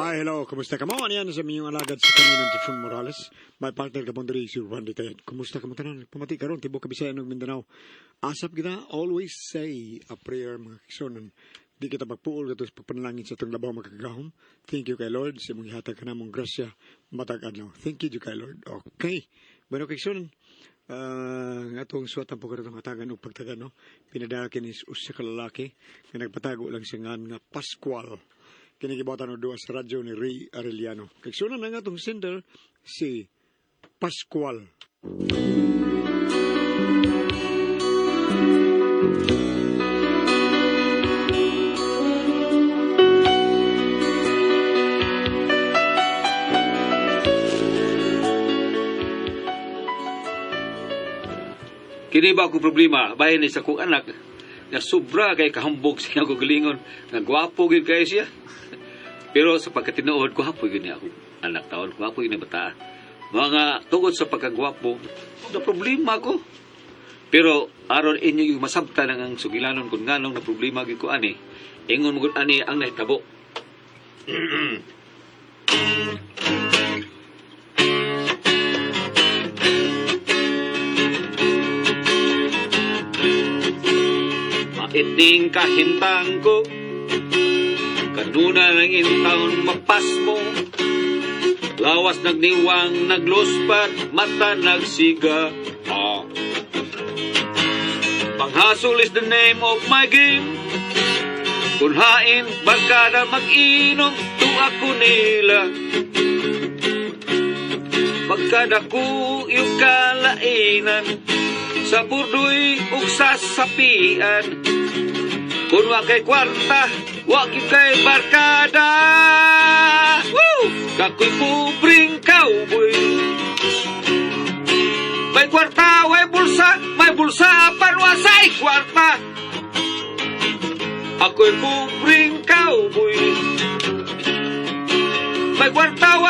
Hi, hello. Kumusta ka mo? Ano yan sa miyong alagad sa kanilang Tifon Morales? May partner ka pong diri si Juan Ditayan. Kumusta ka mo tanan? Pumati ka ron, Tibok Kabisayan ng Mindanao. Asap kita, always say a prayer mga kiksonan. Di kita magpuol ito sa pagpanalangin sa itong labaw magkagahom. Thank you kay Lord sa mong ihatag ka na mong grasya matag adlaw. Thank you kay Lord. Okay. Bueno kiksonan. Atong suwatan po karitong hatagan o pagtagan, no? Pinadakin is usa ka lalaki na nagpatago lang siya nga Pascual. Kinikibatan o doon sa radyo ni Ray Arellano. Kiksunan na nga itong sender, si Pascual. Kini ba ako problema, bayan ni sa kong anak, nga sobra kay kahambog siya ako galingon, nga gwapo gid kay siya. Pero sa pagkatinood, gwapo gid niya ako. Anak taon, gwapo gid na bata. Mga tungod sa pagkagwapo, na problema ko. Pero aron inyo yung masabta lang ang sugilanon kung nganong na problema gid ko ani. Ingon mo ani ang nahitabo. Iting kahintang ko kanuna lang intaon mapas mo lawas nagniwang nagluspat mata nagsiga panghasol is the name of my game kunhain barkada mag-inom tu ako nila pagkada ko yung kalainan sa burdoy ug sasapian kun wa kay kwarta, wa kay barkada. Woo! Kakoy pubring cowboy. May kwarta, may bulsa, panwasay kwarta. Ako'y pubring cowboy. May kwarta,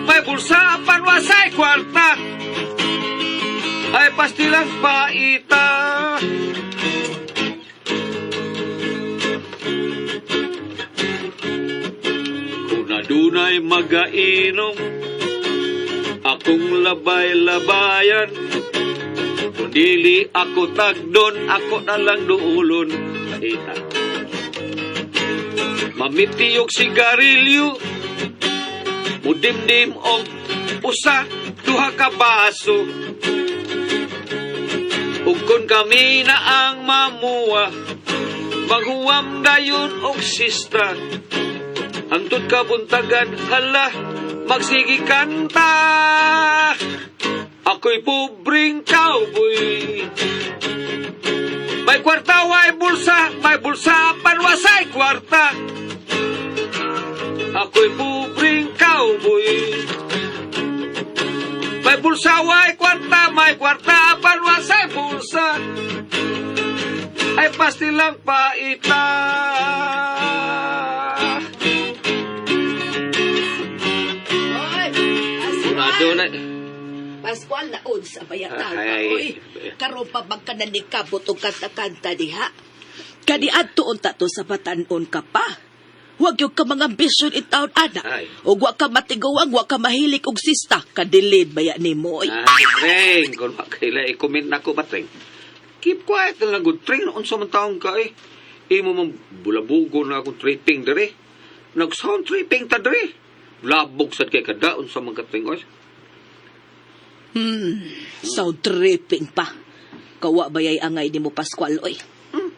may bulsa, panwasay kwarta. Ay pastilang paita. Dunay magainom akong labay-labayan kung dili ako tagdon ako na lang duulon paita mamitiyog sigarilyo mudimdim og usa duha ka baso ug kun kami na ang mamuwa maghuwam dayon og sista hangtod kabuntagan, hala, magsigi kanta. Ako'y pubring cowboy. May kwarta, may bulsa, panwasay kwarta. Ako'y pubring cowboy. May bulsa, may kwarta, panwasay bulsa. Ay pastilang paita. Pascual na sa bayatan pa, oy. Karon pa magkananikabot o kanta-kanta diha. Kadiad tuon tato sa batanon ka pa. Huwag yung ka mga ambisyon itaon, anak. O huwag ka matigawang, huwag ka mahilik og sista. Kadilid baya ni mo, oy. Treng, kung makila, i-comment na ko ba, Treng? Keep quiet na lang, good, Treng. Noon sa mga taong ka, eh. Imo mong bulabugo na akong tripping dere. Nag-sound tripping ta dere. Labog sad kay kadaon sa mga Treng, oy. Sound tripping pa. Kawa bayay angay ni mo, Pascual, oy.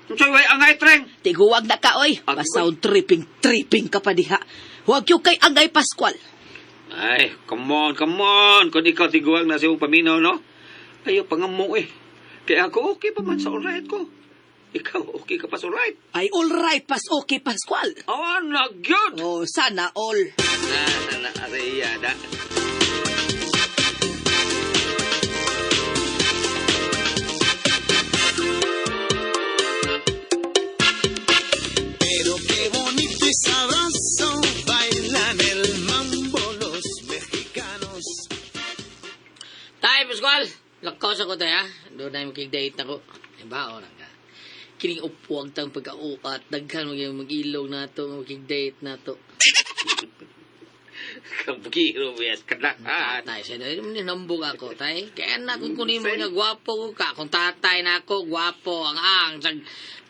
Soy way angay, Treng. Tiguwag na ka, oy. Pa-sound tripping ka pa diha. Huwag yung kay angay, Pascual. Ay, come on. Kung ikaw tiguwag na siyong paminaw, no? Ayaw pangamong, eh. Kaya ako okay pa man sa alright ko. Ikaw okay ka pa sa alright. Ay, alright, okay, Pascual. Oh, nagyod. Oh, sana all. Ariyada. Sabroso, bailan el mambo los mexicanos. Tay, Pascual! Lakaw sa ko tayo, ha? Doon na makig-date na ko. Ay, bao na ka. Kining upuwag tang pagka-uat. Daghan mo yung mag-ilog na to, makig-date na to. Kabugiro biyas ka na. Tay, siya dahil ninambog ako, tay. Kaya na kung kunin mo niya, gwapo ka. Kung tatay na ako, gwapo. Ang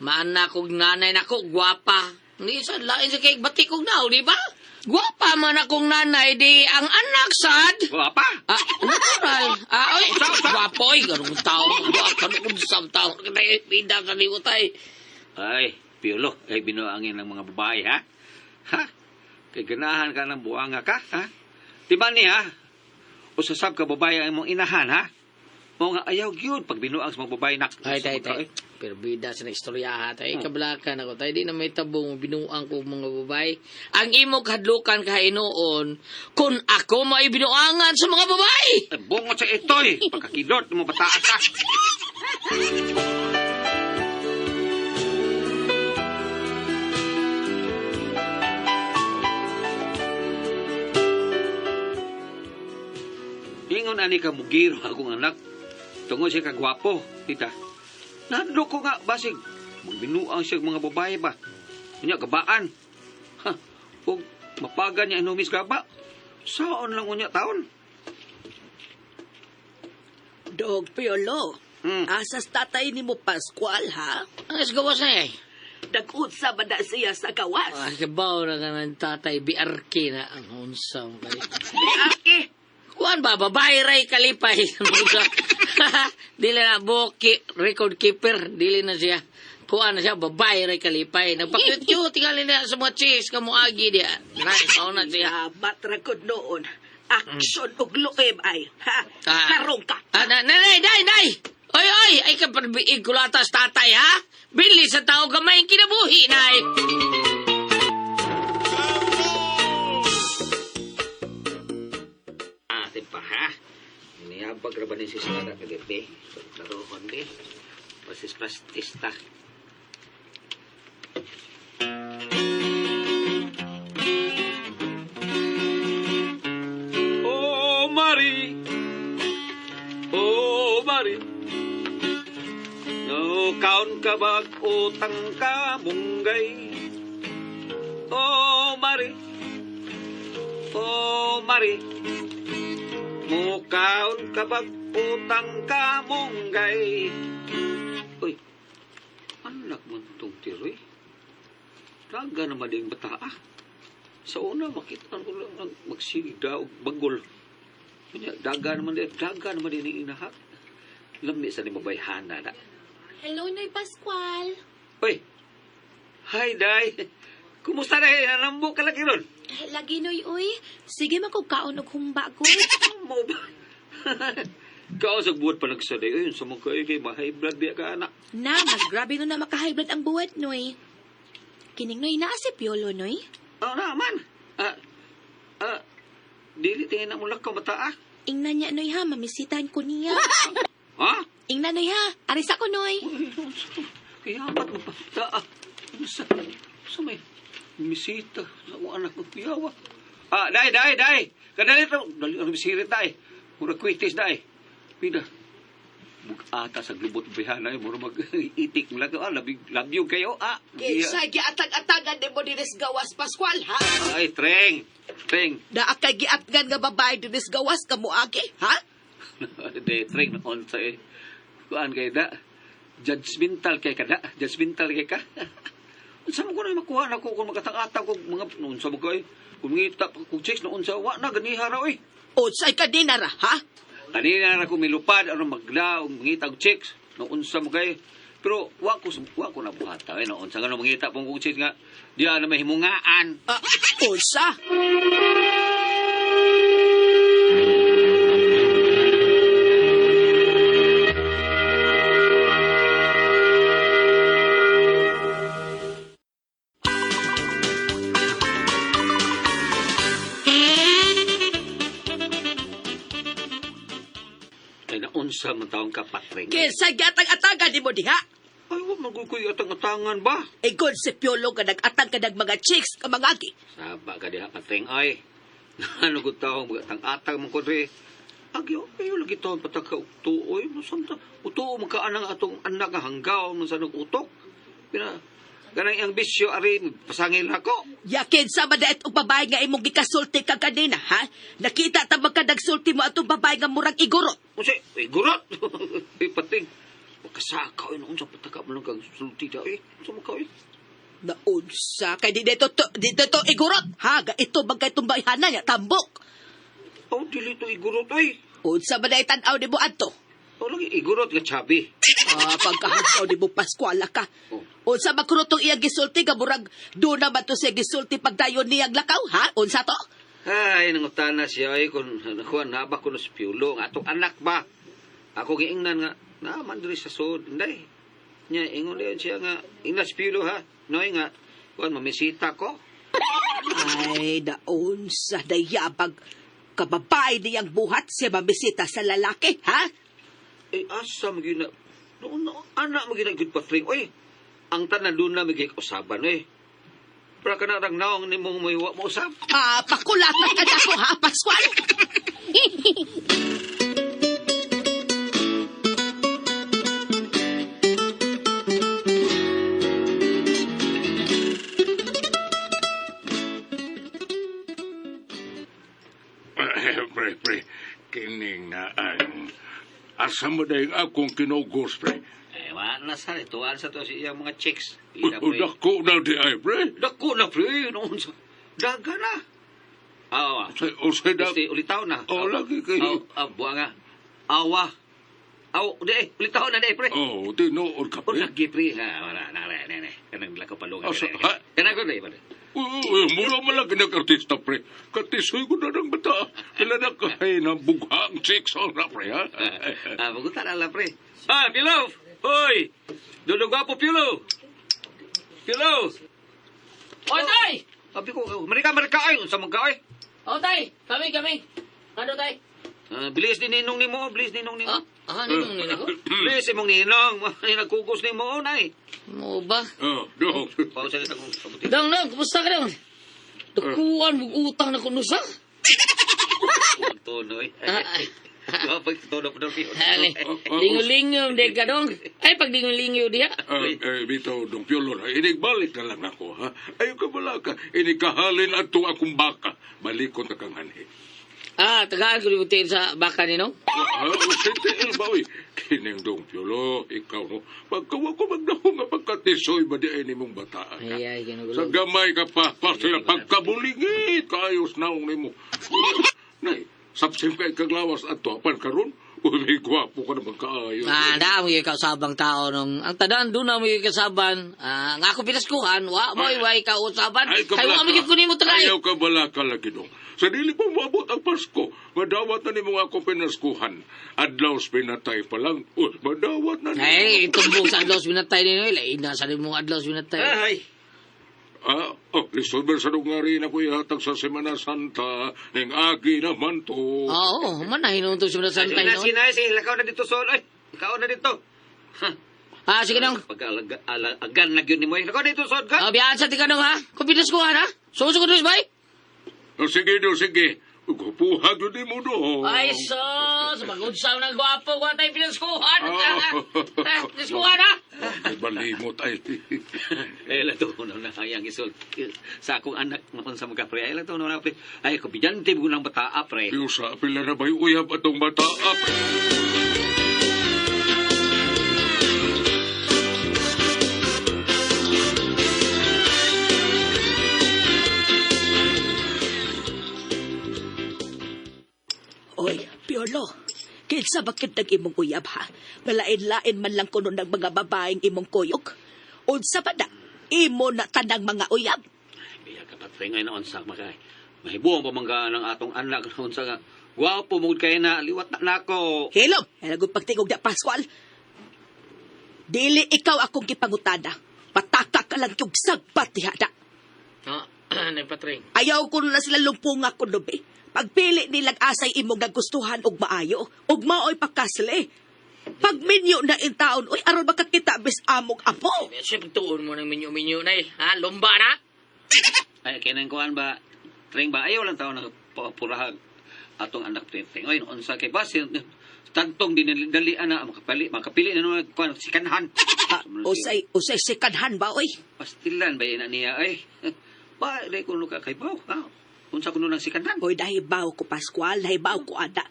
maanak ko, nanay na ako, gwapa. Hindi sa lain sa kay batik kong na, di ba? Gwapa man akong nanay, di ang anak sad. Wapa? Natural. Oy, gwapo, oy. Ganong tao, gwapa, ganong sam tao. Kaya pinda ka liwo, tay. Ay, Piolo, ay binuangin ng mga babae, ha? Ha? Kay ganahan ka ng buanga ka, ha? Diba ni, ha? O sasab ka babae ang mong inahan, ha? Mo nga ayaw yun pag binuang sa mga babae nak. Ay, tay. Pero bida sa naistorya ha, tay. Kablakan ako, tay. Di na may tabong binuang ko mga babae. Ang imog hadlukan ka inoon, kung ako may binuangan sa mga babae. Ay, bungot sa itoy. Pagkakidot mo bataan ka. Ingon ani ka mugiro akong anak. Tungod siya kagwapo, tita. Nando ko nga, basig. Magbinuang siya mga babae ba? Kanya, gabaan. Ha, kung mapagan niya inumis gaba, saan lang unya taon? Dog Piolo, asas tatay ni mo Pascual, ha? Ang gawas na eh. Nag-utsa ba na siya sa gawas? Kabaw na ka ng tatay, biarki na ang unsam. Ake, Kuan ba, babae ray kalipay. Dili na, record keeper, dili na siya. Kuan na siya, babae ray kalipay. Nagpakit-cute, tingali na sa mga chicks, kamuagi diya. Nice, na siya. matrakod noon. Action ug luib ay, ha? Karong ka. Nay! Oy, ay ka parbiig kulatas tatay, ha? Bili sa tao gamay ang kinabuhi, nay. Atin pa, ha? Niyabag ra ba ni si Sara kagabi? Tarohon di. Pasis plastista. Oh, Mari! Oh, Mari! No, kaon ka bag utang ka munggay. Oh, Mari! Oh, Mari! Mukaon ka bag utang ka munggay. Uy, anak mo itong tiroy. Daga naman din bata ah. Sa una, makita ko lang ang magsigda o bagol. Daga naman din ang inahat. Lami sa ni mabayhana na. Hello, Noy Pascual. Uy, hi, Day. Kumusta na eh? Nalambo ka lagi ron? Lagi, Noy, uy. Sige, makugkaon og humba ko. Mo ba? Kao sa buhat pa nagsaday. Ayun, sa mga kay ma-high blood di ka anak. Na, mas grabe no na maka-high blood ang buwet, Noy. Kining, Noy, naa si Piolo, Noy. Oo naman. Dili tingin na mo lang ka bata ah. Ingnan niya, Noy, ha. Mamisitahan ko niya. Ha? Ingnan, Noy, ha. Aris ako, Noy. Kiyamat mo pa. Sa may misita sa mga anak ng piyawa. Day. Kadali ito. Dali ang bisirit, day. Mura kwitis, day. Pida. Bugata sa glubot bihana. Mura mag-itik mo lang. Labyo kayo, Kaysa giatag-atagan di mo dinis gawas, Pascual, ha? Ay, Treng. Naa kay giatgan nga babae dinis gawas, kamuagi, ha? De, Treng, noon sa eh. Kuan kayo da. Judgmental kay ka da. Judgmental kay ka. Saan mo ko na makuha na ko kung magkatang-atang ko mga noon sa mga eh. Kung ngita, kung chicks noon sa wa na, ganiha raw eh. Utsay ka din nara, ha? Kanina na ko milupad, ano magla, mangita og chicks, noon sa mga eh. Pero wa ko na buhata eh, noon sa gano'n mangita pong kong chicks nga, diya na may himungaan. Unsa? Ay naunsa man taong kapatring. Kaysa giatag-atagan di mo diha? Ay, wa magukuy atang-atangan ba? E good si Piolo ka nag-atag ka nag mga chicks, kamangagi. Saba ka diha patring ay. Ano ko taong atang-atang mo ko rin. Agyo, ayo lagi taon pataka utuoy. Masanta, utuo magkaanang atong anak nga hanggaw. Masanta utok. Pina, Ganang ang bisyo, ari, pasangil ako. Yakin sa madaet og babae nga imong gikasulti kag kanina, ha? Nakita ta ba ka nagsulti mo atong babae nga murag igurot? Kasi, gurot. Pating. Makasakaw noon sa pataka mo lang kang sulti da sa makaw Naunsa kay di dito igurot, ha? Ga ito bagay itong bayhanan niya, tambok. Oh, dili to igurot ay. Unsa ba na itanaw ni mo adto? Oh, lagi igurot nga chabi. Pagkahagsaw ni mo Pascuala ka. Unsa ba kurutong iyang gisulti nga murag doon na ba to siya gisulti pagdayon niyang lakaw, ha? Unsa to? Ay, nangutana siya ay kung nakuha na ba ko na sa piulo nga atong anak ba? Ako giingnan nga naman diri sa sud. Hindi. Nya ingon din siya nga ina sa piulo ha. Noy nga kuan mamisita ko. Ay, daon sa dayabag kababay niyang buhat siya mabisita sa lalaki, ha? Eh asa magina noon anak mo ginagud patring. Oy, ang tanan doon na migik usaban eh. Para ka na rang naong ni mong may mo usab. Pakulatan ka na ko, ha, Pascual? Pre, kining na asa mo dahil akong kinugos, pre. Wala sa ritual sa to siya mga chicks. Dako na di ay, pre. Dako na pre, noon sa daga na. Awa. Usay da. Gusti ulitaw na. Lagi kayo. Buwa nga. Awa. Aw, di ulitaw na di pre. Tinuod ka, pre. Lagi pre ha, wala na na. Kanang lakaw palungan. Ha? Kanang ko na. Mura malagi nag-artista, pre. Katisoy ko na ng bata. Kailan na kahay ng bughang chicks na, pre, ha? Magutan ala pre. Pilaw! Hoy! Dudugwapo, Pilaw! Pilaw! Oy, tay! Sabi ko, marika ay, unsa man ka ay? Oh, tay! Kami! Ano, tay? Bilis din ninong nimo, bilis ninong nimo. Ninong nino ko? Bilis imong ninong, nagkugos nimo, nay. Mo ba? Dong. Pausa kita kung kabuti. Dang, kumusta ka dang? Dukuan, utang na kunusa. Tono eh. Kapag tono pa daw piyo. Lingo-lingo, di ka dong. Ay, pag lingo-lingo diha. Bitaw, dong Piolo, inigbalik na lang ako, ha? Ayaw ka bala ka, inikahalin at akong baka. Balikon na kang anhi. Tagaan ko libutin sa baka ni no? Sentiil ba, uy? Kining dong Piolo, ikaw, no? Pagkawa ko magdahong nga pagkatisoy ba di ay ni mong bataan ka? Ay, ginugulo. Sa gamay ka pa, sila pagkabulingit, kaayos naong ni mo. Nay, sapsim kay kaglawas at tuapan karon. Uy, may gwapo ka naman kaayos. Dami yung kausabang tao nung... Ang tadaan, doon na mo yung kasaban. Nga ako pinaskuhan, way kausaban. Kayo nga magiging kunin mo tagay. Ayaw ka bala ka lagi dong. Sa dili pa mabot ang Pasko, madawat na ni mga ako pinaskuhan. Adlaws pinatay pa lang. Uy, madawat na ni. Ay, tumbong sa adlaws binatay nino. Ilain na sa mong adlaws binatay. Ay. Listober sa lungari na ko ihatag sa Semana Santa. Ning agi naman to. Oo, manahin nung ito sa santay noon. Sinay, lakaw na dito sol. Ay, lakaw na dito. Sige nang. Pag-agan na yun ni mo. Lakaw na dito sol ka. Biyaan sa tika nung ha? Kung pinaskuhan ha? Susukod rin ba? Sige do, sige. Gupuhag yun mo do. Ay, sos! Mag-unsaw ng gwapo ko tayo pinaskuhan. Pinaskuhan ha? Balimot ay. Lato ko na hayang isol. Sa akong anak naman sa mga pre. Lato na pre. Ay, kabidante mo ng bata pre. Yung sa pila na ba'y uyab atong bata ap. Oy, Piolo, kinsa bakit nag-imong uyab, ha? Malain-lain man lang kuno ng mga babaeng imong kuyok. Unsa ba na? Imo na tanang mga uyab. Biya ka pre ngayon on sa makay. Mahibuang pamangga ng atong anak noon sa gwapo mo kay na liwat na nako. Hilom, nagod pagtingog na Pascual. Dili ikaw akong gipangutana. Pataka ka lang yung sagpat dihada. Patring. Ayaw ko na sila lumpunga ko nubi. Pagpili nilang asay imong nagustuhan og maayo, og maoy pakasli. Pagminyo na in taon, uy, aron makakita bis amog apo. Siyempre tuon mo ng minyo-minyo na eh. Lumba na? Ay kinang kuan ba? Tring ba ayaw lang taon na papurahan atong anak tring. Oy on sa kay basin tantong dinali ana makapili na kuan sikanhan. Usay sikanhan ba, oy? Pastilan ba yan niya ay? Ba, lay ko ka kay Baw. Ha? Unsa ko nang sikanan? Oy, nahibaw ko, Pascual, nahibaw ko, ada.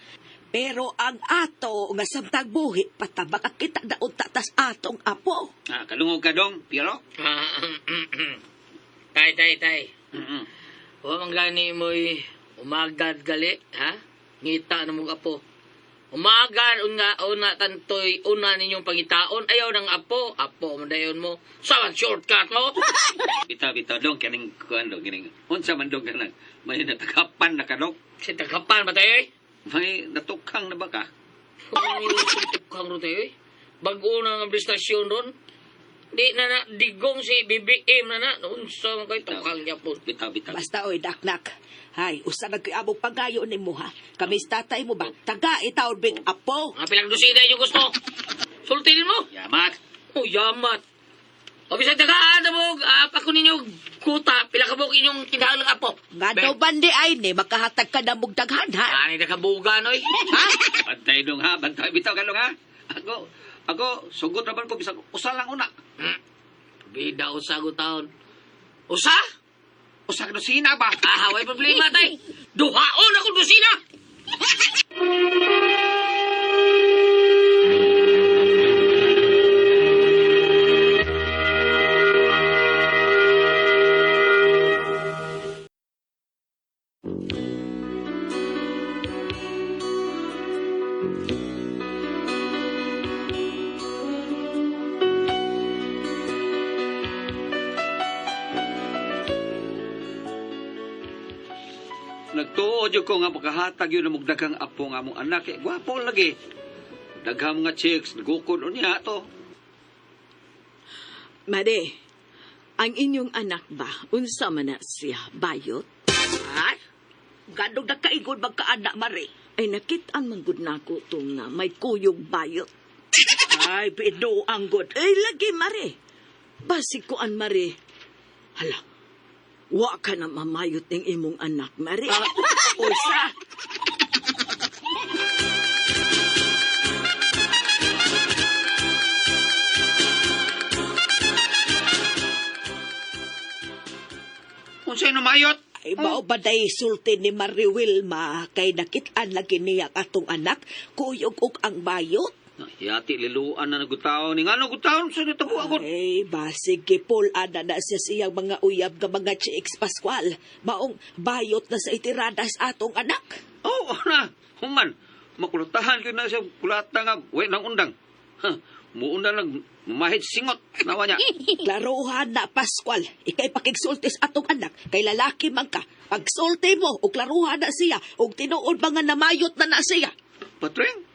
Pero ang ato, nga samtang buhi, patabak kita na unta tas atong apo. Kalungog ka dong, Piero? Tay. Mm-mm. Huwag mang gani mo'y umagad gali, ha? Ngita na mong apo. Umagad, una tantoy, una ninyong pangitaon, ayaw ng apo. Apo, madayon mo. Saan shortcut mo? Bita dong, kaning kuan dong, kining. Unsa man dong kanang, may natagapan na kadok. Si tagapan ba tayo eh? May natukang na ba ka? Kung kang ro tayo eh? Bago na ang prestasyon ron. Di na digong si BBM na. Unsa man kayo tukang niya po. Bita. Basta, oy, daknak. Hay, usa nagkiabog pagayo ni mo, ha? Kamis tatay mo ba? Taga, itaw, big apo. Mga pilang dosina yung gusto. Sultinin mo. Yamat. Oh, yamat. O bisag tagaan na mo, ako ninyo kuta, pila ka mo inyong tindahan ng apo. Nga daw bandi ay ni, makahatag ka na mong daghan, ha? Ani na kabugan, oy. Ha? Bantay dong ha, bantay. Bitaw ka dong ha. Ako, sugot naman ko, bisag usa lang una. Bida usa ko taon. Usa? Usa ka dosina ba? Way problema, tay. Duhaon ako dosina. Nagtuod yung ko nga makahatag yun na mugdagang apo nga mong anak. Gwapo lagi. Daghang mga chicks, nagukod o niya to. Mare, ang inyong anak ba, unsa man na siya, bayot? Ha? Ganong nagkaigod magkaanak, Mari. Ay nakitaan man gud nako to nga may kuyog bayot. Ay, bido ang good. Ay lagi, Mare. Basig ko an, Mare. Hala, wa ka na mamayot ng imong anak, Mare. Usa. Kung sa'yo namayot. Ay, mao ba day sulti ni Mari Wilma kay nakitaan lagi niya atong anak, kuyog og ang bayot? Yati liluan na nagutaw ni nga nagutaw sa nitabo ako. Ay, basig kipul ana na siya siyang mga uyab nga mga chicks, Pascual. Maong bayot na sa itiradas atong anak. Oh, na. Human. Makulatahan ko na siya kulata nga. Wait, nang undang. Muunda nag mamahid singot. Nawa niya. Klaruhan na, Pascual. Ikay pakigsultis atong anak. Kay lalaki man ka. Pagsulti mo, o klaruhan na siya. O tinuod mga namayot na siya. Patring.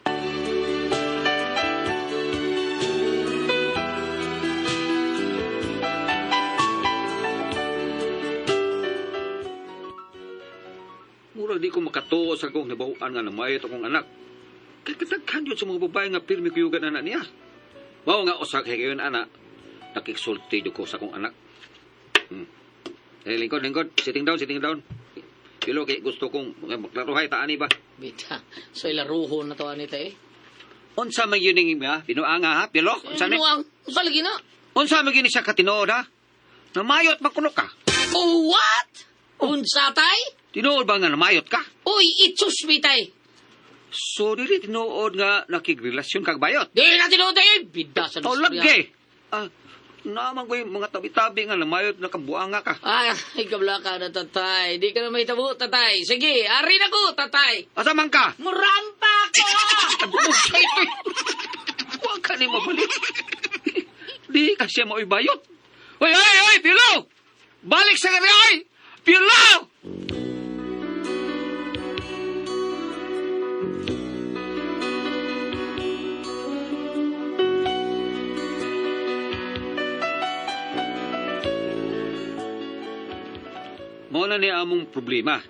Murag di ko makatuo sa kong nabahuan nga namayot akong anak. Kaya kataghan yun sa mga babae nga pirmi kuyugan anak niya. Mao nga usak kayo anak. Nakiksulti yun ko sa kong anak. Lingkod. Sitting down. Pilo kay gusto kong maglaruhay taani ba? Bita, so ilaruho na to anita eh. Unsa man yun yung ha? Pinuanga ha? Pilo? Unsa ni? Unsa lagi na? Unsa man yun siya katinood ha? Namayot makuno ka. Oh, what? Unsa tay? Tinood ba nga namayot ka? Uy, itsus bitay. So, dili tinood nga nakigrelasyon kag bayot. Di na tinuod eh. Bida sa Lagi. Naman ko yung mga tabi-tabi nga namayot na kabuanga ka. Ay, kabla ka na, tatay. Di ka na may tabo, tatay. Sige, ari na ko, tatay. Asa man ka? Murampa ko! Huwag ka ni mabalik. Di kasi mo ibayot. Hoy, Pilo! Balik sa kanya, ay! Pilo! Mao na ni among problema.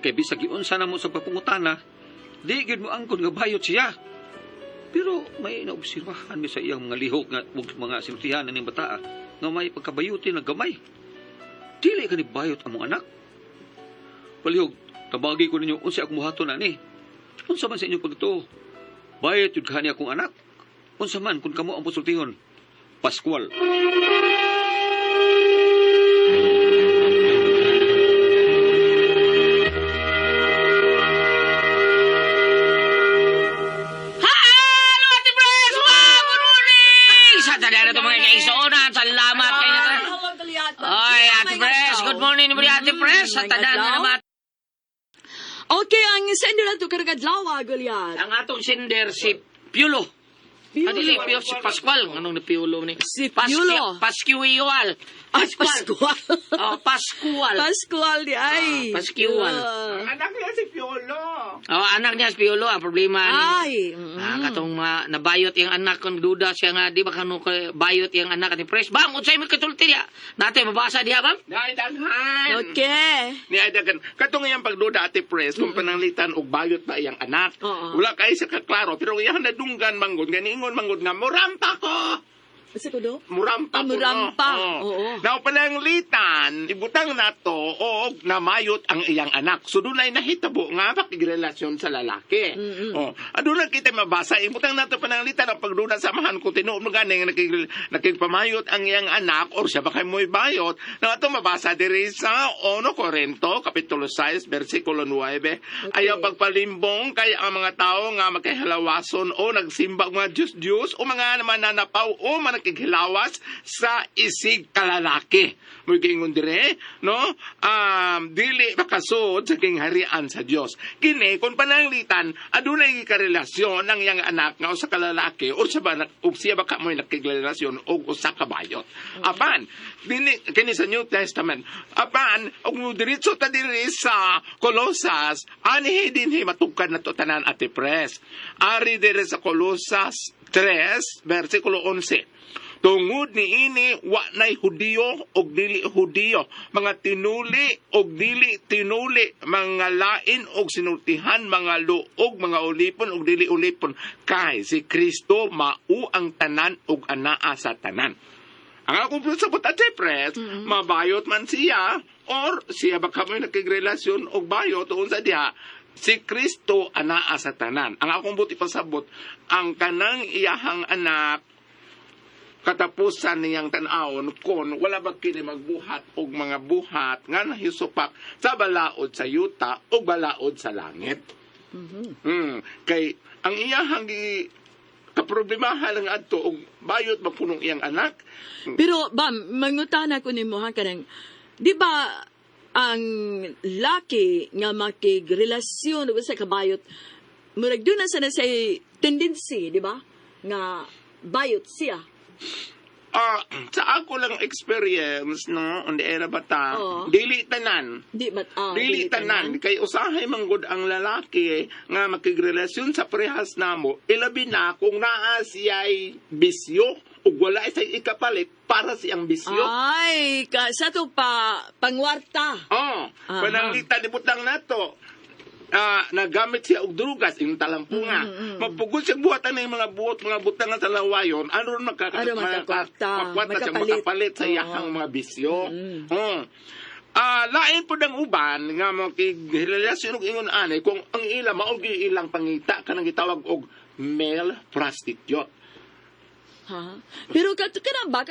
Kay bisag giunsa na mo sa papungutana, di gid mo angkon nga bayot siya. Pero may naobserbahan mi sa iyang mga lihok nga ug mga sinutihan ning bata nga may pagkabayuti na gamay. Dili ka ni bayot among anak. Palihog, tabagi ko ninyo unsa akong muhaton ani. Unsa man sa inyong pagtuo? Bayot yun kani akong anak. Unsa man kung kamo ang pusultihon. Pascual. Hello, Ate Pres! Wow, good morning! Sa tadara ito mga kaisonan. Salamat kayo na. Ay, Ate Pres, good morning ni Ate Pres. Sa tadara na naman. Okay, ang sender na ito karagadlaw, Goliath. Ang atong sender si Piolo. Adili, Piolo si Pascual. Anong ni Piolo ni? Si Piolo. Pascual. Pascual. Oh, Pascual. Pascual di ay. Pascual. Anak niya si Piolo. Oh, anak niya si Piolo. Ang problema Ay. katong nabayot yung anak kung duda siya nga di ba kanu bayot yung anak ni Pres. Bang, unsay mo katulti diya? Natin mabasa diya bang? Naidaghan. Okay. Niadagan. Katong iyang pagduda ati Pres, kung pananglitan og bayot ba iyang anak. Oo. Wala kay sa kaklaro, pero iyang nadunggan manggod, ganingon manggod nga, murampa ko! Kasi ko do? Murampa ko, murampa. no? Oo. Now, pananglitan, ibutang na to, o namayot ang iyang anak. So, doon ay nahitabo nga makigrelasyon sa lalaki. O, doon lang kita mabasa, ibutang na to pananglitan, ang pagduda samahan ko, tinuom na ganing nakigpamayot ang iyang anak, or siya baka mo'y bayot. Now, ito mabasa diri sa 1 Corinto, Kapitulo 6, versikulo 9. Ayaw pagpalimbong, kaya ang mga tao nga makihalawason o nagsimba mga Diyos, o mga mananapaw, o nakikhilawas sa isig kalalaki. Muy gingon dire, no? Dili makasud sa kingharian sa Dios. Kini kun pananglitan adunay karelasyon ng yang anak nga usa ka lalaki o siya baka mo nakigrelasyon og usa ka bayot. Apan kini sa New Testament. Apan og diretso ta diri sa Colosas ani dinhi matugkad nato tanan Ate Pres. Ari dire sa Colosas 3 versikulo 11. Tungod ni ini wa nay Hudiyo og dili Hudiyo, mga tinuli og dili tinuli, mga lain og sinultihan, mga luog, mga ulipon og dili ulipon, kay si Kristo mao ang tanan og anaa sa tanan. Ang akong sabot at Pres, mabayot man siya or siya baka mo nakigrelasyon og bayot tuon sa diha. Si Kristo anaa sa tanan. Ang akong buti pasabot, ang kanang iyahang anak katapusan niyang tan-awon kon wala ba kini magbuhat og mga buhat nga nahisupak sa balaod sa yuta o balaod sa langit. Kay ang iyahang kaproblemahan ng adto og bayot magpunong iyang anak. Pero, Bam, mangutana ko ni mo ha kanang, di ba ang laki nga makigrelasyon o sa kabayot, murag doon na sana sa tendency, di ba? Nga bayot siya. Sa ako lang experience, no, on the era bata, Oo. dili tanan. Dili tanan. Kay usahay manggod ang lalaki nga makigrelasyon sa parehas namo, ilabi na kung naa siya'y bisyo ug wala siya'y ikapalit para siyang bisyo. Ay, sa to pangwarta. Pananglitan ibutang nato. Nagamit siya og drugas yung talampunga. Mapugod siya buhatan ng mga butang sa lawayon, ano ron makapalit sa iyahang mga bisyo. Lain po ng uban nga makigrelasyon og ingon anay kung ang ila maog ilang pangita kanang gitawag og male prostitute. Ha? Pero kanang ba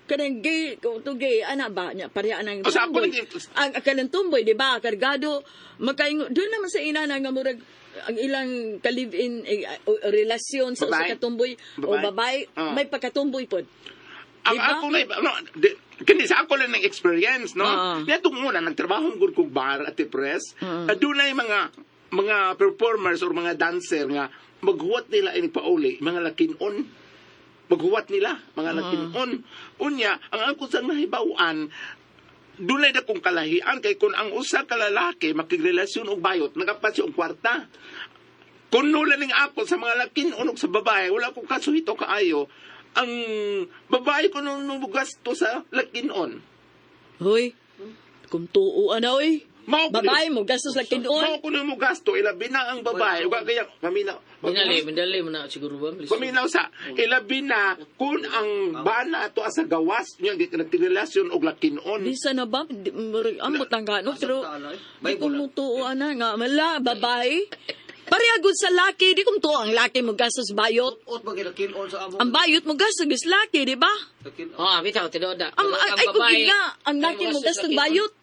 kanang gay to gay ana ba nya pareha nang Sa ako ang kanang tumboy di ba kargado makaingo doon naman sa ina nga murag ang ilang ka-live in relasyon sa usa ka tumboy o babae may pagkatumboy pod. Ang ako kini sa ako lang ng experience, no? Nitong muna, nagtrabaho gud kog bar at Pres. Adunay mga performers or mga dancer nga maghuwat nila ini pauli, mga lakinon. Maghuwat nila, mga lakinon. Unya, ang ako sa nahibawan, dunay na kong kalahian kay kung ang usa ka lalaki makigrelasyon og bayot, nagapasyo og kwarta. Kung nula ning ako sa mga lakinon og sa babae, wala kong kasuhito kaayo. Ang babae ko nung gasto sa lakinon. Hoy, kung tuo ana oy. Babae mo gastos lakinon. Mao ko mo gasto, ilabi na ang babae. Uga kaya maminaw. Mindali mo na siguro ba? Paminaw sa ilabi na kung ang bana ato sa gawas niya nagtirelasyon og lakinon. Bisa na ba? Ambot ang gano, pero di ko mo tuo ana nga, mala, babae. Parehagod sa laki, di kung to ang laki mo gastos bayot. Ot ba kinakilon sa amo? Ang bayot mo gastos is laki, di ba? Oh, bitaw, tinuod na. Ay, kung nga, ang laki mo gastos bayot.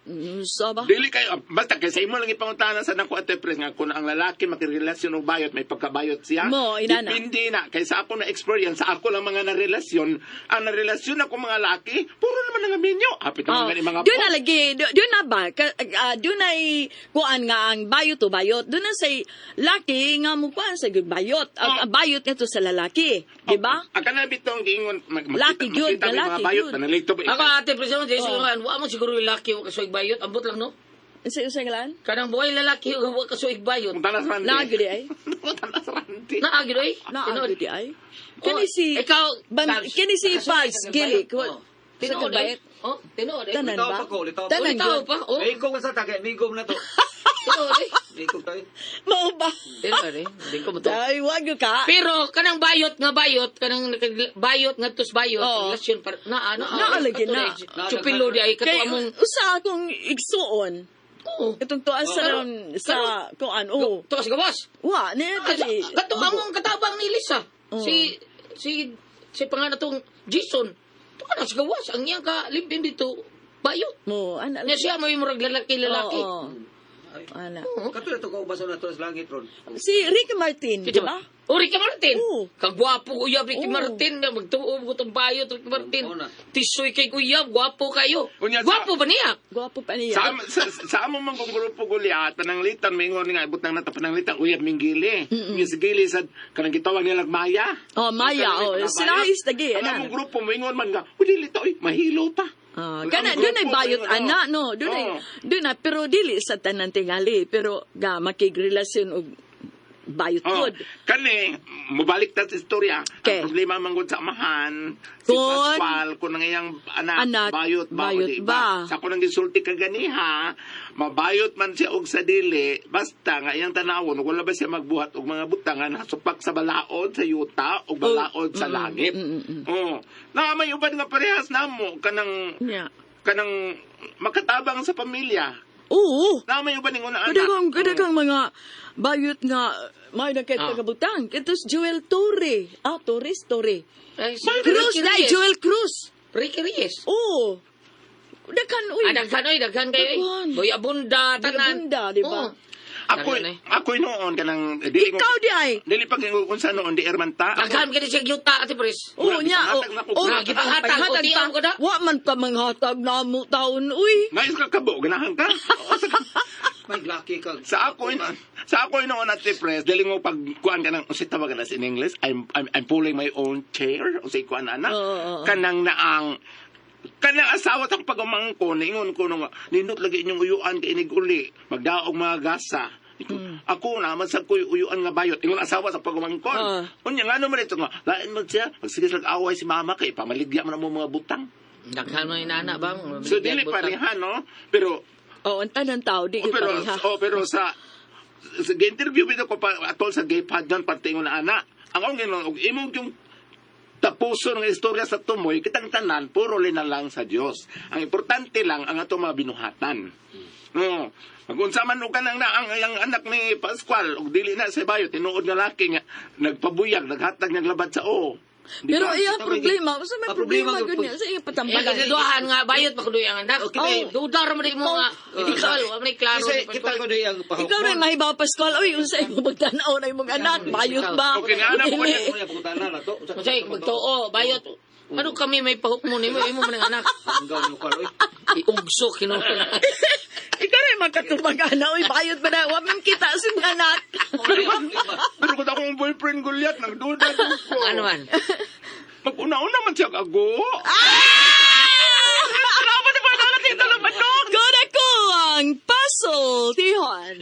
So ba? Dili kayo, basta kay sa imo lang ipangutanan sa nako Ate Pres nga kung ang lalaki makirelasyon og bayot may pagkabayot siya. Mo, inana. Depende na kay sa ako na experience, sa ako lang mga narelasyon, ang narelasyon ako mga laki, puro naman nga minyo. Hapit naman gani mga Doon na lagi, doon na ba? Doon na kuan nga ang bayot o bayot. Doon na say laki nga mo kuan sa good bayot. Ang bayot nito sa lalaki, di ba? Ang kana bitong giingon Laki gyud, makita mga lalaki bayot gyud. manalito ba? Ako ate presyon sa isuhan, wa mo siguro yung laki o kasuig bayot, ambot lang no. Sa ngalan? Kanang buhay lalaki o wa kasuig bayot. Tanas randi. Naagi di ay. Tanas randi. Naagi doy. Naagi di ay. Kani si ikaw kani si Paz Gili. Tinuod ay. Oh, tinuod ay. Tanan Litaw ba? pa ko, litaw pa. Tanan Litaw gyud. pa. Oh, Ay, ikaw sa tagay, migom na to. tinuod ay. Migom tayo. Mao ba? Tinuod ay. Hindi ko mo to. Ay, wag yo ka. Pero kanang bayot, kanang bayot nga tus bayot, Oo. relasyon Naalagi na. Chupilo di ay kato Kay among usa akong igsuon. Oo. Itong tuan sa kuan. Oh. Tukas gawas. Wa ni dali. Kato among katabang ni Lisa. Oo. Si pangalan tong Jason. Tukas gawas ang iyang ka limpin dito bayot. Mo ana. Nya siya mo yung murag lalaki. Oo. Ana. Kato na to kaubaso na to sa langit ron. Si Ricky Martin, di ba? O, Ricky Martin. Oo. Kagwapo uyab Ricky Oo. Martin. Magtuob ko itong bayot Ricky Martin. Oo na. Tisoy kay uyab. Gwapo kayo. Unya, Gwapo ba niya? Gwapo pa niya. Sa amo man kong grupo guliat, pananglitan, may ingon nga, ibutang nata pananglitan, uyab ming gili. Yung si gili, sa kanang gitawag nilang Maya. Oh, Maya, oh. Sila is lagi, Ang ana. among grupo, may ingon man nga, dili to, mahilo pa. Kana doon ay bayot ana no, doon na pero dili sa tanan tingali pero ga makigrelasyon og bayot Oh, good. kani, mubalik ta sa istorya. Okay. Ang problema man gud sa amahan, si Kun- Pascual, kung ang iyang Anak, bayot ba, bayot o di ba? Sa kung nang gisulti ka ganiha, mabayot man siya og sa dili, basta nga iyang tanawon, ug wala ba siya magbuhat og mga butangan, hasupak sa balaod, sa yuta, o balaod sa langit. Oh, na may uban nga parehas namo, kanang Yeah. makatabang sa pamilya. Oo. Na may uban nga anak. Kadagang mga bayot nga may nakit kabutang. Kitos Joel Torre. Torres. Ay, si Cruz, Ricky dai Reyes. Joel Cruz. Ricky Reyes. Oo. Daghan uy. Daghan kayo. Daghan. Boy abunda, tanan. Abunda, di ba? Oo. Ako noon kanang dili Ikaw di ay. dili pag unsa noon di Ermanta. Daghan ka siya yuta, Ate Pres. Oo niya. gipanghatag na ko. Gipanghatag, Hatag o, tiyaw ko na. Wa man pa manghatag na mo taon uy. Ngayos ka kabo ganahan ka. May laki ka. sa ako noon at Pres dili mo pag kuan kanang unsa tawag na in English I'm pulling my own chair o say kuan ana. Oo. Kanang naang kanang asawa tang pagumangko ningon ko nga nindot lagi inyong uyuan kay inig uli magdaog mga gasa. Ako na man sa kuy uyuan nga bayot ingon asawa sa pagumangkon. Unya ngano man ito nga lain mo siya magsigis lag away si mama kay pamaligya man ang mga butang. Daghan mo yung nana ba? So dili pareha no pero Oo, ang tanang tao di pero pareha. pero sa interview bitaw ko pa atol sa gay pageant patingon na ana. Ang akong ginon og imong yung tapuso ng istorya sa tumoy kitang tanan puro lina lang sa Dios. Ang importante lang ang ato mga binuhatan. No. Magunsa man og kanang na ang anak ni Pascual og dili na sa bayo tinuod nga laki nga nagpabuyag naghatag niyang labad sa Di Pero ba? iya problema, sa may problema problema gyud ganyan sa iya Yung patambagan. kagaduhan nga, bayot makudoy ang anak. Dudar mo rin mo nga. Hindi ka, wala may klaro. Kita ko doy ang pahok. Ikaw rin mahibaw Pascual, uy, unsa imo magtanaw na imong anak, bayot ba? Okay nga anak ko Dili. Ano yung pagkutanan na to? Masay, magtoo, bayot. Ano kami may pahok mo ni mo, imo man ang anak. Ang gawin mo kaloy. Iugso, kinuha. Ikaw rin magkatubagan na, uy, bayot ba na? Huwag mong kita si mga anak. Pero kung akong boyfriend Goliath nagduda ko. Ano man? Mag-una-una man siya ako. Salamat na ba na natin ito naman, Kod ako ang puzzle, Tihon.